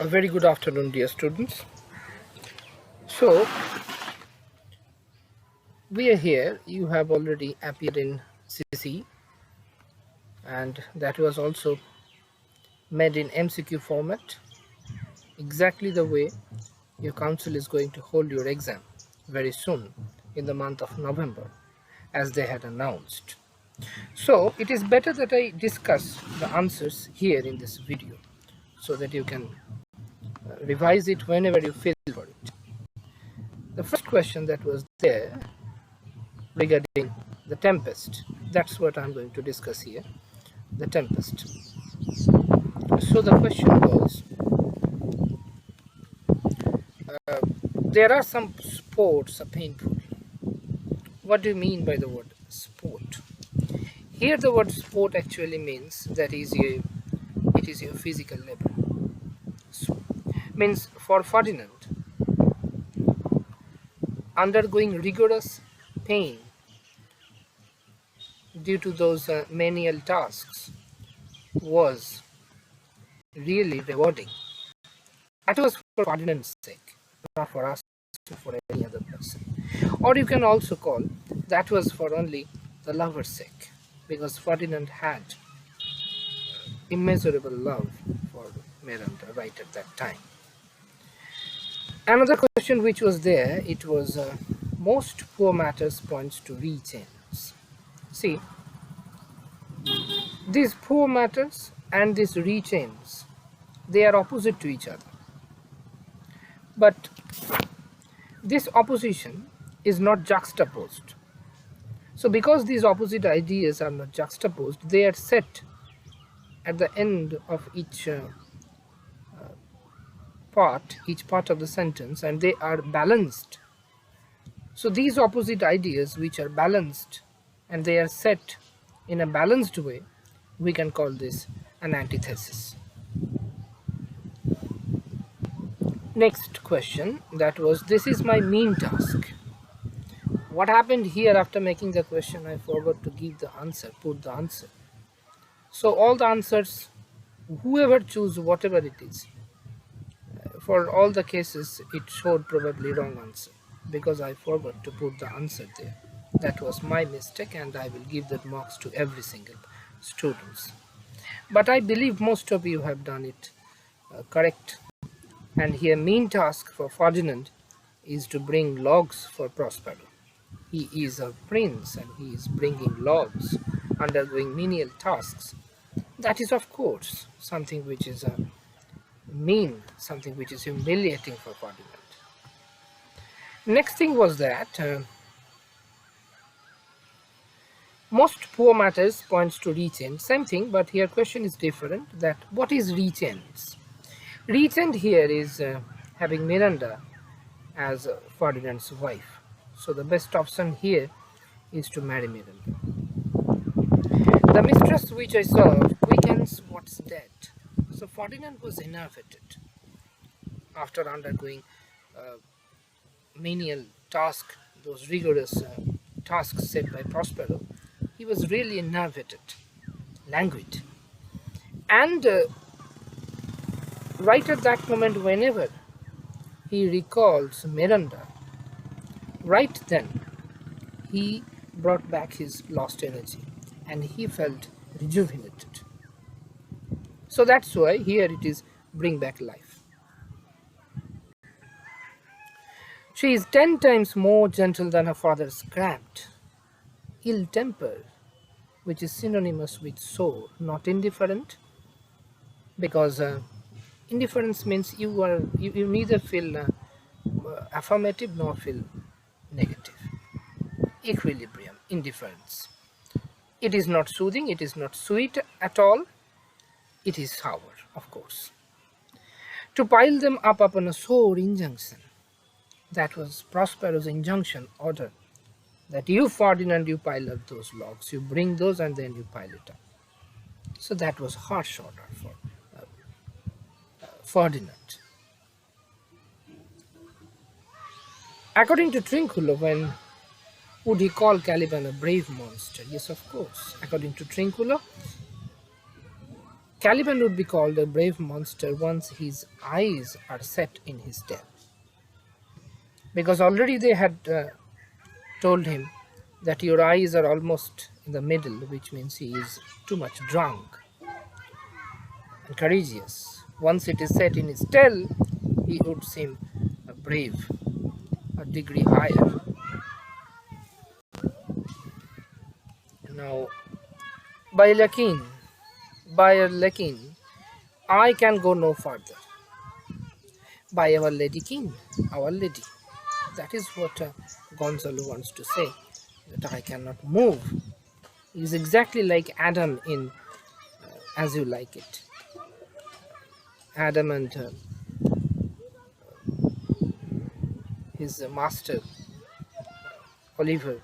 A very good afternoon, dear students. So, we are here. You have already appeared in Cce, and that was also made in MCQ format, exactly the way your council is going to hold your exam very soon in the month of November, as they had announced. So, it is better that I discuss the answers here in this video so that you can revise it whenever you feel for it. The first question that was there regarding the tempest. That's what I'm going to discuss here, the tempest. So the question was, there are some sports are painful. What do you mean by the word sport? Here the word sport actually means that it is your physical labor. So, means for Ferdinand, undergoing rigorous pain due to those menial tasks was really rewarding. That was for Ferdinand's sake, not for us or for any other person. Or you can also call that was for only the lover's sake, because Ferdinand had immeasurable love for Miranda right at that time. Another question which was there, it was most poor matters points to re-chains. See, these poor matters and these re-chains, they are opposite to each other. But this opposition is not juxtaposed. So because these opposite ideas are not juxtaposed, they are set at the end of each part of the sentence, and they are balanced. So these opposite ideas which are balanced and they are set in a balanced way, we can call this an antithesis. Next question, that was, this is my mean task. What happened here after making the question? I forgot to give the answer, put the answer. So all the answers, whoever choose whatever it is, for all the cases it showed probably wrong answer because I forgot to put the answer there. That was my mistake, and I will give that marks to every single students. But I believe most of you have done it correct. And here mean task for Ferdinand is to bring logs for Prospero. He is a prince and he is bringing logs, undergoing menial tasks. That is of course something which is mean, something which is humiliating for Ferdinand. Next thing was that most poor matters points to rechain. Same thing, but here question is different, that what is rechains? Rechained here is having Miranda as Ferdinand's wife. So the best option here is to marry Miranda. The mistress which I served quickens what's dead. So Ferdinand was enervated after undergoing menial task, those rigorous tasks set by Prospero. He was really enervated, languid. And right at that moment, whenever he recalls Miranda, right then he brought back his lost energy and he felt rejuvenated. So that's why here it is bring back life. She is 10 times more gentle than her father's crabbed, ill-tempered, which is synonymous with sore, not indifferent, because indifference means you neither feel affirmative nor feel negative. Equilibrium, indifference. It is not soothing, it is not sweet at all, it is sour, of course. To pile them up upon a sore injunction. That was Prospero's injunction, order, that you, Ferdinand, you pile up those logs, you bring those and then you pile it up. So that was harsh order for Ferdinand. According to Trinculo, when would he call Caliban a brave monster? Yes, of course. According to Trinculo, Caliban would be called a brave monster once his eyes are set in his tail. Because already they had told him that your eyes are almost in the middle, which means he is too much drunk and courageous. Once it is set in his tail, he would seem brave, a degree higher. Now, by Lakin, by Lakin, I can go no further. By Our Lady King, Our Lady. That is what Gonzalo wants to say, that I cannot move. He is exactly like Adam in As You Like It. Adam and his master, Orlando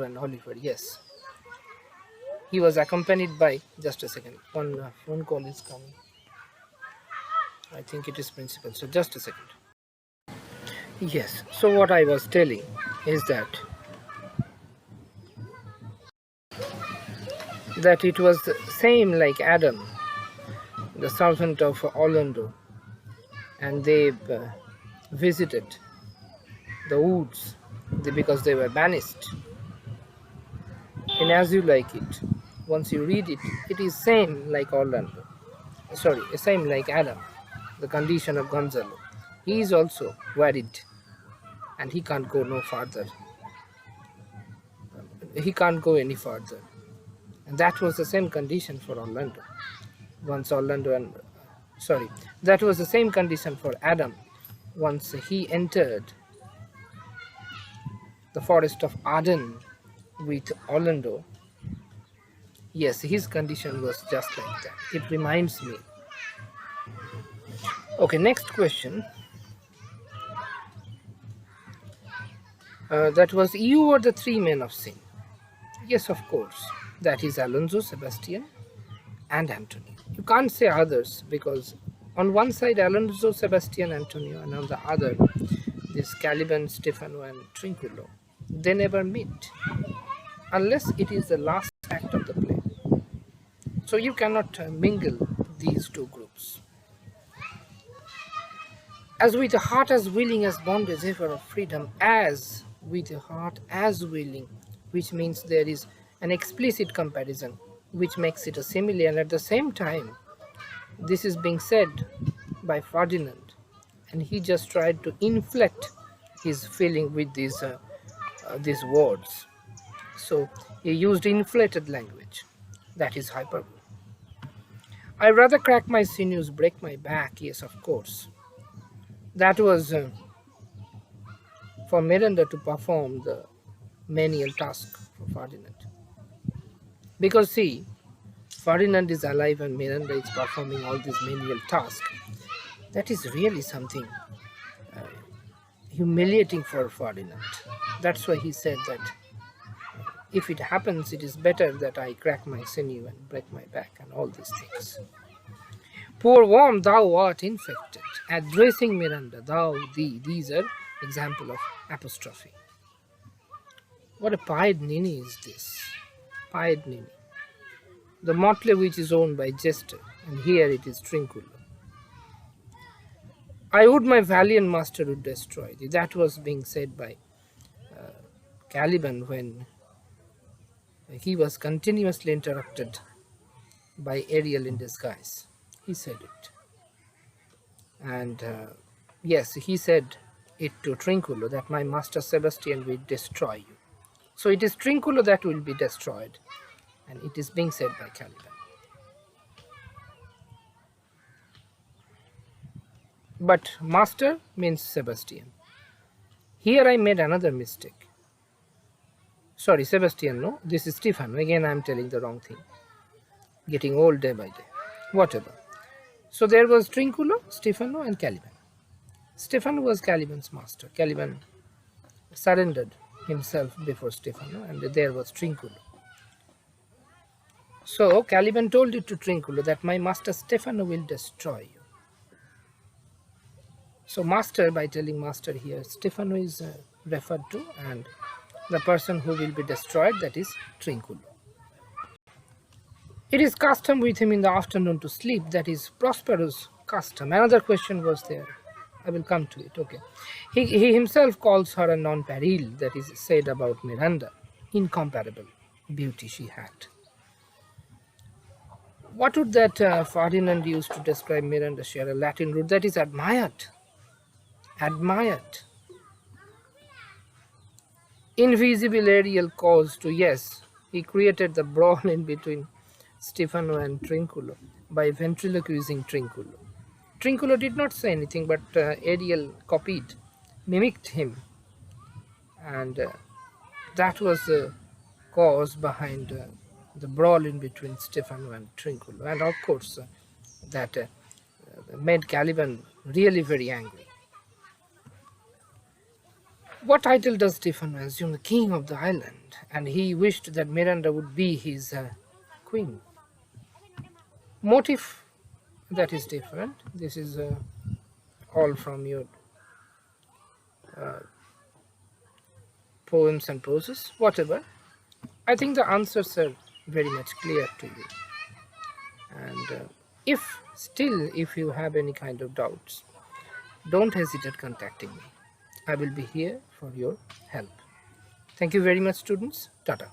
and Oliver, yes. He was accompanied by, just a second, one phone call is coming. I think it is principal, so just a second. Yes, so what I was telling is that it was the same like Adam, the servant of Orlando, and they visited the woods because they were banished. And As You Like It, once you read it, it is same like Orlando. Sorry, same like Adam, the condition of Gonzalo. He is also worried, and he can't go no further. He can't go any further, and that was the same condition for Orlando. Once Orlando and sorry, that was the same condition for Adam. Once he entered the forest of Arden with Orlando, yes, his condition was just like that. It reminds me. Okay, next question. That was, you were the three men of sin. Yes, of course. That is Alonso, Sebastian, and Antonio. You can't say others because on one side Alonso, Sebastian, Antonio, and on the other this Caliban, Stefano, and Trinculo. They never meet unless it is the last act of the play. So you cannot mingle these two groups. As with a heart as willing as bondage ever of freedom, as with a heart as willing, which means there is an explicit comparison, which makes it a simile, and at the same time, this is being said by Ferdinand, and he just tried to inflect his feeling with these words. So he used inflated language, that is hyperbole. I rather crack my sinews, break my back, yes, of course. That was for Miranda to perform the menial task for Ferdinand. Because see, Ferdinand is alive and Miranda is performing all these menial tasks. That is really something humiliating for Ferdinand. That's why he said that if it happens, it is better that I crack my sinew and break my back and all these things. Poor worm, thou art infected. Addressing Miranda, thou, thee, these are example of apostrophe. What a pied ninny is this? Pied ninny. The motley which is owned by Jester, and here it is Trinculo. I would my valiant master would destroy thee. That was being said by Caliban when he was continuously interrupted by Ariel in disguise. He said it. And yes, he said it to Trinculo that my master Sebastian will destroy you. So it is Trinculo that will be destroyed, and it is being said by Caliban. But master means Sebastian. Here I made another mistake. Sorry, Sebastian, no, this is Stefano. Again, I am telling the wrong thing. Getting old day by day. Whatever. So there was Trinculo, Stefano, and Caliban. Stefano was Caliban's master. Caliban surrendered himself before Stefano, and there was Trinculo. So Caliban told it to Trinculo that my master Stefano will destroy you. So master, by telling master here, Stefano is referred to, and the person who will be destroyed, that is Trinculo. It is custom with him in the afternoon to sleep. That is prosperous custom. Another question was there. I will come to it. Okay. He himself calls her a non-peril, that is said about Miranda. Incomparable beauty she had. What would that Ferdinand use to describe Miranda? Share a Latin root that is admired. Admired. Invisible aerial cause to yes. He created the brawl in between Stefano and Trinculo by ventriloquizing Trinculo. Trinculo did not say anything, but Ariel copied, mimicked him, and that was the cause behind the brawl in between Stefano and Trinculo. And of course, that made Caliban really very angry. What title does Stefano assume? The king of the island, and he wished that Miranda would be his queen. Motive, that is different. This is all from your poems and poses, whatever. I think the answers are very much clear to you. And if you have any kind of doubts, don't hesitate contacting me. I will be here for your help. Thank you very much, students. Tata.